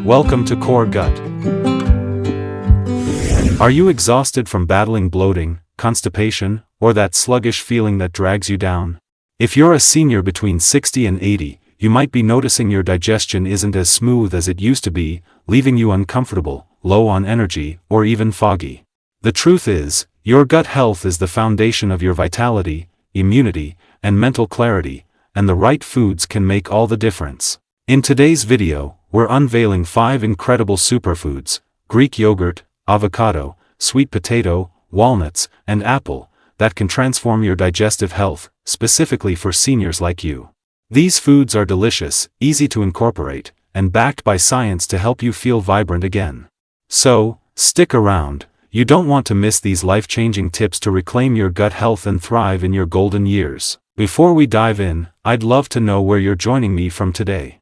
Welcome to Core Gut. Are you exhausted from battling bloating, constipation, or that sluggish feeling that drags you down? If you're a senior between 60 and 80, you might be noticing your digestion isn't as smooth as it used to be, leaving you uncomfortable, low on energy, or even foggy. The truth is, your gut health is the foundation of your vitality, immunity, and mental clarity, and the right foods can make all the difference. In today's video, we're unveiling 5 incredible superfoods: Greek yogurt, avocado, sweet potato, walnuts, and apple, that can transform your digestive health, specifically for seniors like you. These foods are delicious, easy to incorporate, and backed by science to help you feel vibrant again. So, stick around. You don't want to miss these life-changing tips to reclaim your gut health and thrive in your golden years. Before we dive in, I'd love to know where you're joining me from today.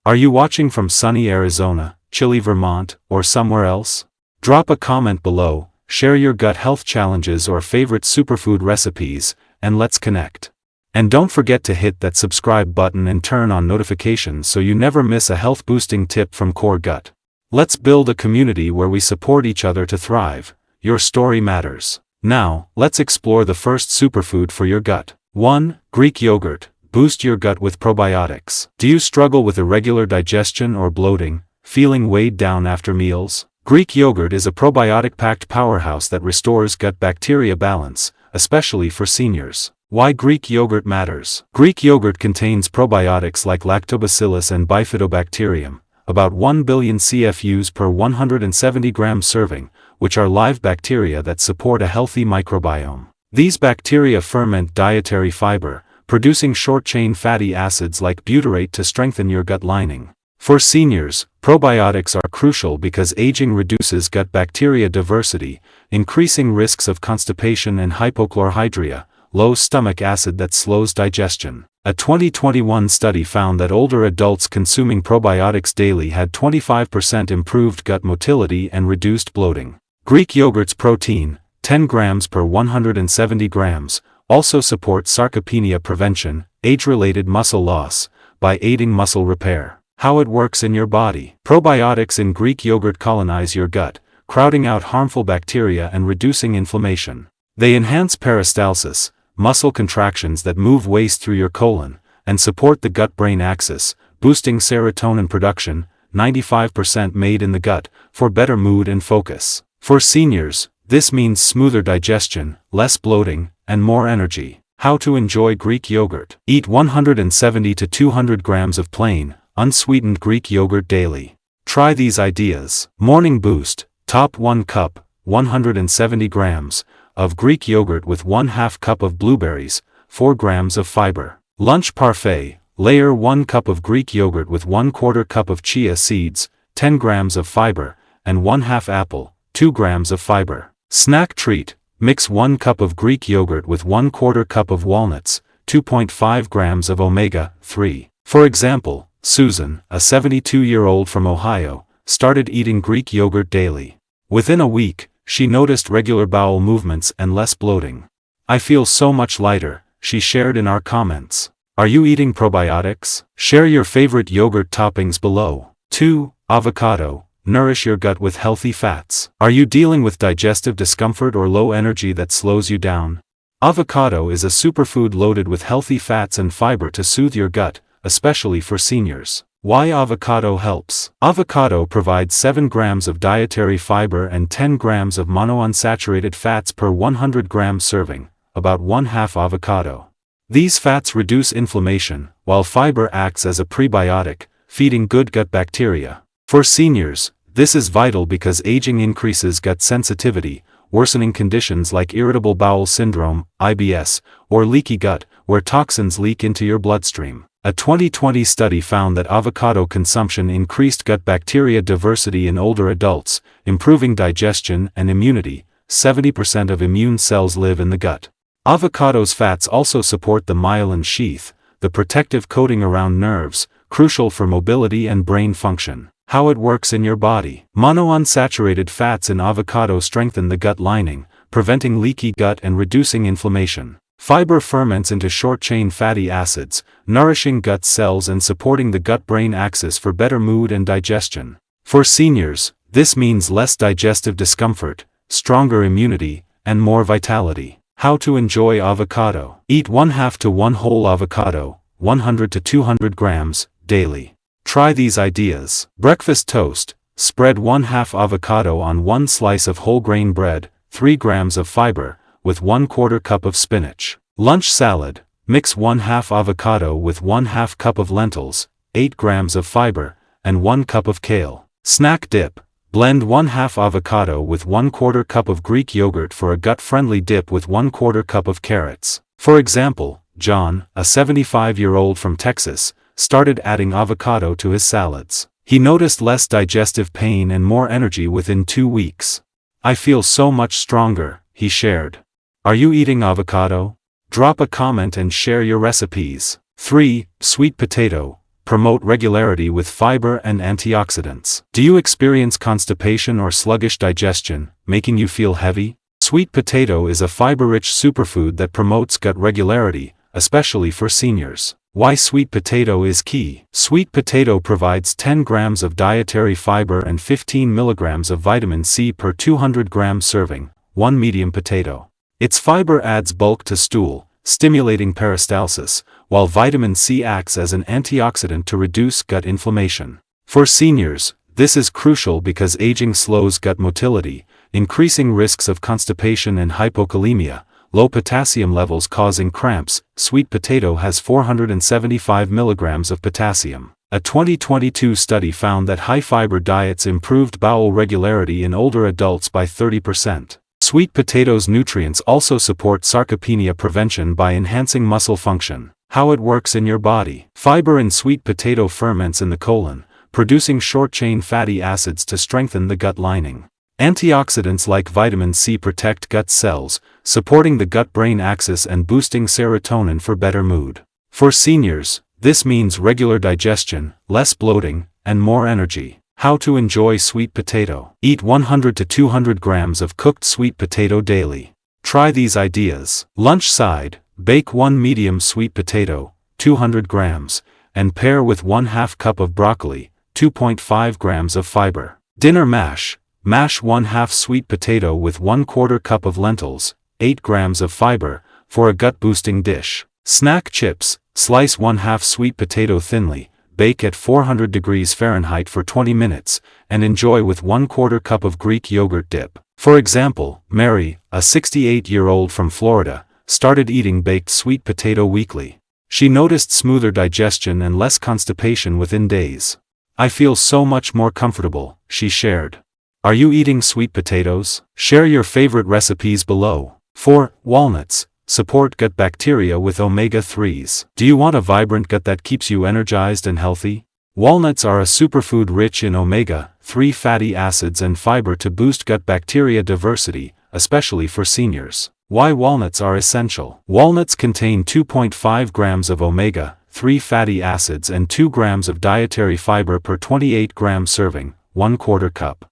Are you watching from sunny Arizona, chilly Vermont, or somewhere else? Drop a comment below, share your gut health challenges or favorite superfood recipes, and let's connect. And don't forget to hit that subscribe button and turn on notifications so you never miss a health-boosting tip from Core Gut. Let's build a community where we support each other to thrive. Your story matters. Now, let's explore the first superfood for your gut. 1. Greek yogurt. Boost your gut with probiotics. Do you struggle with irregular digestion or bloating, feeling weighed down after meals? Greek yogurt is a probiotic-packed powerhouse that restores gut bacteria balance, especially for seniors. Why Greek yogurt matters? Greek yogurt contains probiotics like lactobacillus and bifidobacterium, about 1 billion CFUs per 170 gram serving, which are live bacteria that support a healthy microbiome. These bacteria ferment dietary fiber, producing short-chain fatty acids like butyrate to strengthen your gut lining. For seniors, probiotics are crucial because aging reduces gut bacteria diversity, increasing risks of constipation and hypochlorhydria, low stomach acid that slows digestion. A 2021 study found that older adults consuming probiotics daily had 25% improved gut motility and reduced bloating. Greek yogurt's protein, 10 grams per 170 grams, also supports sarcopenia prevention, age-related muscle loss, by aiding muscle repair. How it works in your body. Probiotics in Greek yogurt colonize your gut, crowding out harmful bacteria and reducing inflammation. They enhance peristalsis, muscle contractions that move waste through your colon, and support the gut-brain axis, boosting serotonin production, 95% made in the gut, for better mood and focus. For seniors, this means smoother digestion, less bloating, and more energy. How to enjoy Greek yogurt. Eat 170 to 200 grams of plain, unsweetened Greek yogurt daily. Try these ideas. Morning boost. Top 1 cup, 170 grams, of Greek yogurt with 1/2 cup of blueberries, 4 grams of fiber. Lunch parfait. Layer 1 cup of Greek yogurt with 1/4 cup of chia seeds, 10 grams of fiber, and 1/2 apple, 2 grams of fiber. Snack treat. Mix 1 cup of Greek yogurt with 1/4 cup of walnuts, 2.5 grams of omega-3. For example, Susan, a 72-year-old from Ohio, started eating Greek yogurt daily. Within a week, she noticed regular bowel movements and less bloating. "I feel so much lighter," she shared in our comments. Are you eating probiotics? Share your favorite yogurt toppings below. 2. Avocado. Nourish your gut with healthy fats. Are you dealing with digestive discomfort or low energy that slows you down? Avocado is a superfood loaded with healthy fats and fiber to soothe your gut, especially for seniors. Why avocado helps? Avocado provides 7 grams of dietary fiber and 10 grams of monounsaturated fats per 100 gram serving, about 1/2 avocado. These fats reduce inflammation, while fiber acts as a prebiotic, feeding good gut bacteria. For seniors, this is vital because aging increases gut sensitivity, worsening conditions like irritable bowel syndrome, IBS, or leaky gut, where toxins leak into your bloodstream. A 2020 study found that avocado consumption increased gut bacteria diversity in older adults, improving digestion and immunity. 70% of immune cells live in the gut. Avocado's fats also support the myelin sheath, the protective coating around nerves, crucial for mobility and brain function. How it works in your body. Monounsaturated fats in avocado strengthen the gut lining, preventing leaky gut and reducing inflammation. Fiber ferments into short-chain fatty acids, nourishing gut cells and supporting the gut-brain axis for better mood and digestion. For seniors, this means less digestive discomfort, stronger immunity, and more vitality. How to enjoy avocado. Eat 1/2 to 1 whole avocado, 100 to 200 grams, daily. Try these ideas. Breakfast toast. Spread 1/2 avocado on 1 slice of whole grain bread, 3 grams of fiber, with 1/4 cup of spinach. Lunch salad. Mix 1/2 avocado with 1/2 cup of lentils, 8 grams of fiber, and 1 cup of kale. Snack dip. Blend 1/2 avocado with 1/4 cup of Greek yogurt for a gut-friendly dip with 1/4 cup of carrots. For example, John, a 75-year-old from Texas, started adding avocado to his salads. He noticed less digestive pain and more energy within 2 weeks. "I feel so much stronger," he shared. Are you eating avocado? Drop a comment and share your recipes. 3. Sweet potato. Promote regularity with fiber and antioxidants. Do you experience constipation or sluggish digestion, making you feel heavy? Sweet potato is a fiber-rich superfood that promotes gut regularity, especially for seniors. Why sweet potato is key. Sweet potato provides 10 grams of dietary fiber and 15 milligrams of vitamin C per 200 gram serving, 1 medium potato. Its fiber adds bulk to stool, stimulating peristalsis, while vitamin C acts as an antioxidant to reduce gut inflammation. For seniors, this is crucial because aging slows gut motility, increasing risks of constipation and hypokalemia, low potassium levels causing cramps. Sweet potato has 475 milligrams of potassium. A 2022 study found that high-fiber diets improved bowel regularity in older adults by 30%. Sweet potatoes' nutrients also support sarcopenia prevention by enhancing muscle function. How it works in your body. Fiber in sweet potato ferments in the colon, producing short-chain fatty acids to strengthen the gut lining. Antioxidants like vitamin C protect gut cells, supporting the gut-brain axis and boosting serotonin for better mood. For seniors, this means regular digestion, less bloating, and more energy. How to enjoy sweet potato. Eat 100 to 200 grams of cooked sweet potato daily. Try these ideas. Lunch side. Bake 1 medium sweet potato, 200 grams, and pair with 1/2 cup of broccoli, 2.5 grams of fiber. Dinner mash. Mash 1/2 sweet potato with 1/4 cup of lentils, 8 grams of fiber, for a gut-boosting dish. Snack chips. Slice 1/2 sweet potato thinly, bake at 400 degrees Fahrenheit for 20 minutes, and enjoy with 1/4 cup of Greek yogurt dip. For example, Mary, a 68-year-old from Florida, started eating baked sweet potato weekly. She noticed smoother digestion and less constipation within days. "I feel so much more comfortable," she shared. Are you eating sweet potatoes? Share your favorite recipes below. 4. Walnuts. Support gut bacteria with omega-3s. Do you want a vibrant gut that keeps you energized and healthy? Walnuts are a superfood rich in omega-3 fatty acids and fiber to boost gut bacteria diversity, especially for seniors. Why walnuts are essential. Walnuts contain 2.5 grams of omega-3 fatty acids and 2 grams of dietary fiber per 28 gram serving, 1/4 cup.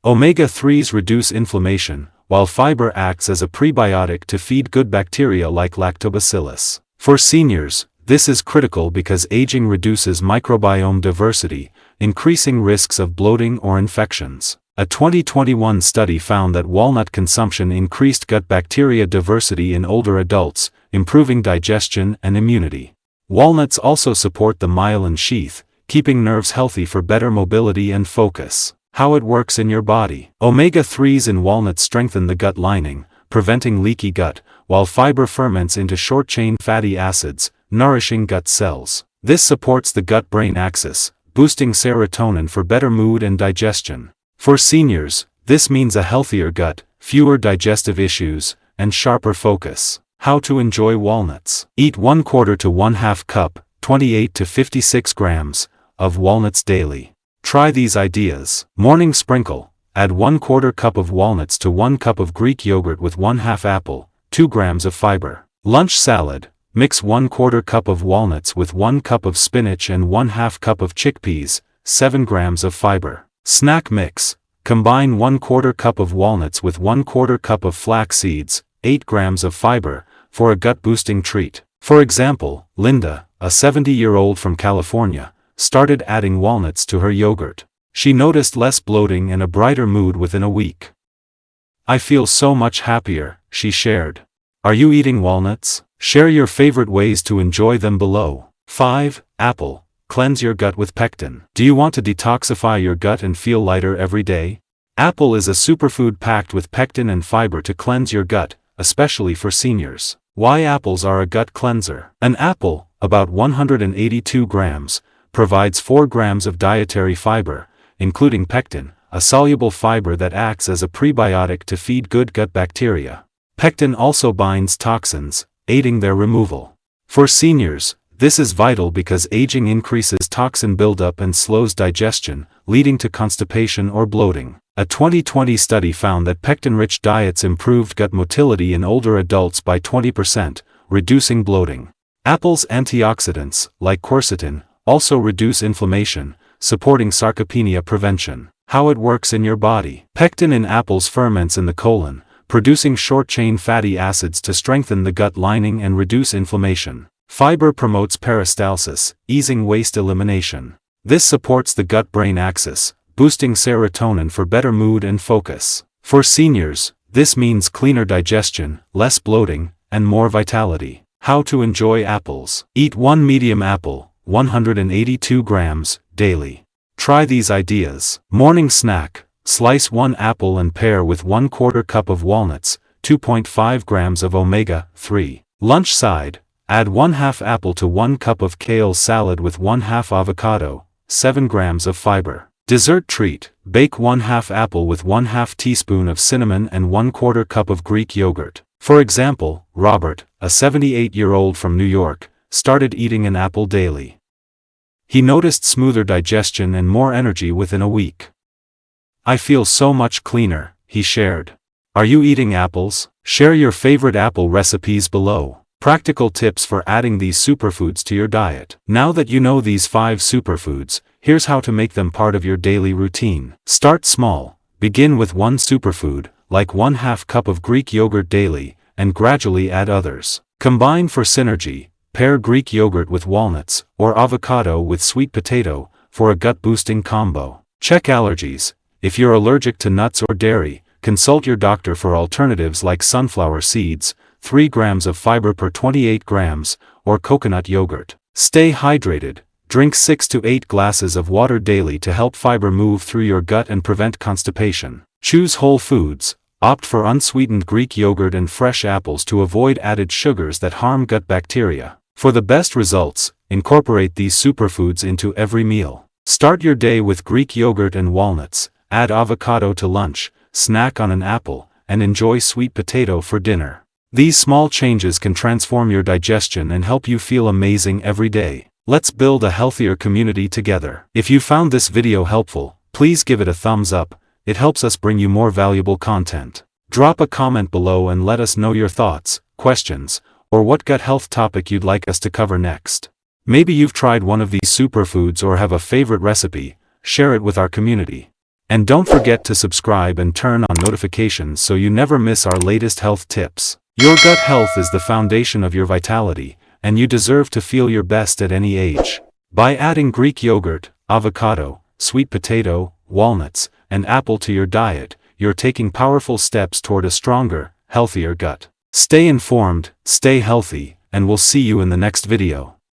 Omega-3s reduce inflammation, while fiber acts as a prebiotic to feed good bacteria like lactobacillus. For seniors, this is critical because aging reduces microbiome diversity, increasing risks of bloating or infections. A 2021 study found that walnut consumption increased gut bacteria diversity in older adults, improving digestion and immunity. Walnuts also support the myelin sheath, keeping nerves healthy for better mobility and focus. How it works in your body. Omega-3s in walnuts strengthen the gut lining, preventing leaky gut, while fiber ferments into short-chain fatty acids, nourishing gut cells. This supports the gut-brain axis, boosting serotonin for better mood and digestion. For seniors, this means a healthier gut, fewer digestive issues, and sharper focus. How to enjoy walnuts. Eat 1/4 to 1/2 cup, 28 to 56 grams, of walnuts daily. Try these ideas. Morning sprinkle. Add 1/4 cup of walnuts to 1 cup of Greek yogurt with 1/2 apple, 2 grams of fiber. Lunch salad. Mix 1/4 cup of walnuts with 1 cup of spinach and 1/2 cup of chickpeas, 7 grams of fiber. Snack mix. Combine 1/4 cup of walnuts with 1/4 cup of flax seeds, 8 grams of fiber, for a gut-boosting treat. For example, Linda, a 70-year-old from California, started adding walnuts to her yogurt. She noticed less bloating and a brighter mood within a week. "I feel so much happier," she shared. Are you eating walnuts? Share your favorite ways to enjoy them below. 5. Apple. Cleanse your gut with pectin. Do you want to detoxify your gut and feel lighter every day? Apple is a superfood packed with pectin and fiber to cleanse your gut, especially for seniors. Why apples are a gut cleanser? An apple, about 182 grams, provides 4 grams of dietary fiber, including pectin, a soluble fiber that acts as a prebiotic to feed good gut bacteria. Pectin also binds toxins, aiding their removal. For seniors, this is vital because aging increases toxin buildup and slows digestion, leading to constipation or bloating. A 2020 study found that pectin-rich diets improved gut motility in older adults by 20%, reducing bloating. Apple's antioxidants, like quercetin, also reduce inflammation, supporting sarcopenia prevention. How it works in your body. Pectin in apples ferments in the colon, producing short-chain fatty acids to strengthen the gut lining and reduce inflammation. Fiber promotes peristalsis, easing waste elimination. This supports the gut-brain axis, boosting serotonin for better mood and focus. For seniors, this means cleaner digestion, less bloating, and more vitality. How to enjoy apples. Eat 1 medium apple, 182 grams, daily. Try these ideas. Morning snack. Slice 1 apple and pair with 1/4 cup of walnuts, 2.5 grams of omega-3. Lunch side, add 1/2 apple to 1 cup of kale salad with 1/2 avocado, 7 grams of fiber. Dessert treat, bake 1/2 apple with 1/2 teaspoon of cinnamon and 1/4 cup of Greek yogurt. For example, Robert, a 78-year-old from New York, started eating an apple daily. He noticed smoother digestion and more energy within a week. "I feel so much cleaner," he shared. Are you eating apples? Share your favorite apple recipes below. Practical tips for adding these superfoods to your diet. Now that you know these 5 superfoods, here's how to make them part of your daily routine. Start small. Begin with one superfood, like 1/2 cup of Greek yogurt daily, and gradually add others. Combine for synergy. Pair Greek yogurt with walnuts, or avocado with sweet potato, for a gut-boosting combo. Check allergies. If you're allergic to nuts or dairy, consult your doctor for alternatives like sunflower seeds, 3 grams of fiber per 28 grams, or coconut yogurt. Stay hydrated. Drink 6 to 8 glasses of water daily to help fiber move through your gut and prevent constipation. Choose whole foods. Opt for unsweetened Greek yogurt and fresh apples to avoid added sugars that harm gut bacteria. For the best results, incorporate these superfoods into every meal. Start your day with Greek yogurt and walnuts, add avocado to lunch, snack on an apple, and enjoy sweet potato for dinner. These small changes can transform your digestion and help you feel amazing every day. Let's build a healthier community together. If you found this video helpful, please give it a thumbs up. It helps us bring you more valuable content. Drop a comment below and let us know your thoughts, questions, or what gut health topic you'd like us to cover next. Maybe you've tried one of these superfoods or have a favorite recipe. Share it with our community. And don't forget to subscribe and turn on notifications so you never miss our latest health tips. Your gut health is the foundation of your vitality, and you deserve to feel your best at any age. By adding Greek yogurt, avocado, sweet potato, walnuts, and apple to your diet, you're taking powerful steps toward a stronger, healthier gut. Stay informed, stay healthy, and we'll see you in the next video.